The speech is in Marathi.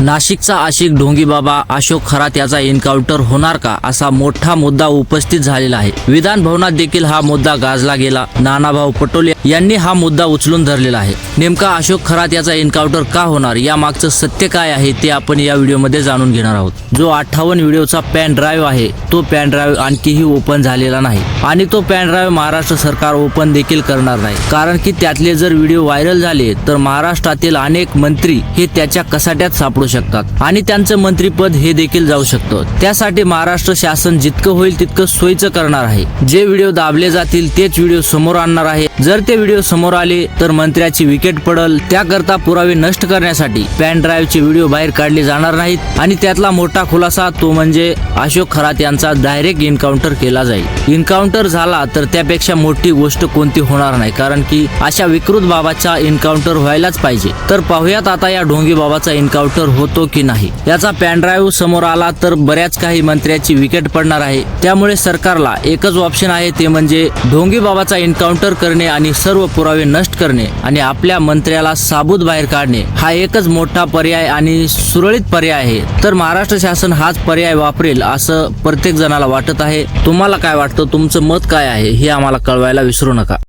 नाशिकचा आशिक ढोंगी बाबा अशोक खरात याचा एन्काउंटर होणार का असा मोठा मुद्दा उपस्थित झालेला आहे। विधान भवनात देखील हा मुद्दा गाजला गेला। नानाभाऊ पटोले यांनी हा मुद्दा उचलून धरलेला आहे। नेमका अशोक खरात याचा एन्काउंटर का होणार या मागचं सत्य काय आहे ते आपण या व्हिडिओमध्ये जाणून घेणार आहोत। जो 58 व्हिडिओचा पॅन ड्राईव्ह आहे तो पॅन ड्राईव्ह आणखीही ओपन झालेला नाही आणि तो पॅन ड्राईव्ह महाराष्ट्र सरकार ओपन देखील करणार नाही, कारण की त्यातले जर व्हिडिओ व्हायरल झाले तर महाराष्ट्रातील अनेक मंत्री हे त्याच्या कसाट्यात सापडू शकतात आणि त्यांचं मंत्रीपद हे देखील जाऊ शकतं। त्यासाठी महाराष्ट्र शासन जितकं होईल तितकं सोयीचं करणार आहे। जे व्हिडिओ दाबले जातील तेच व्हिडिओ समोर आणणार आहे। जर ते व्हिडिओ समोर आले तर मंत्र्याची विकेट पडल। त्याकरता पुरावे नष्ट करण्यासाठी पॅन ड्राईव्हचे व्हिडिओ बाहेर काढले जाणार नाहीत आणि त्यातला मोठा खुलासा तो म्हणजे अशोक खरात यांचा डायरेक्ट एन्काउंटर केला जाईल। एन्काउंटर झाला तर त्यापेक्षा मोठी गोष्ट कोणती होणार नाही, कारण की अशा विकृत बाबाचा एन्काउंटर व्हायलाच पाहिजे। तर पाहूयात आता या ढोंगी बाबाचा एन्काउंटर होतो की नाही। याचा पॅन ड्राईव्ह समोर आला तर बऱ्याच काही मंत्र्याची विकेट पडणार आहे। त्यामुळे सरकारला एकच ऑप्शन आहे, ते म्हणजे ढोंगी बाबाचा एन्काउंटर करणे आणि सर्व पुरावे नष्ट करणे आणि आपल्या मंत्र्याला साबूत बाहेर काढणे। हा एकच मोठा पर्याय आणि सुरळीत पर्याय आहे। तर महाराष्ट्र शासन हाच पर्याय वापरेल असं प्रत्येक जणाला वाटत आहे। तुम्हाला काय वाटतं, तुमचं मत काय आहे हे आम्हाला कळवायला विसरू नका।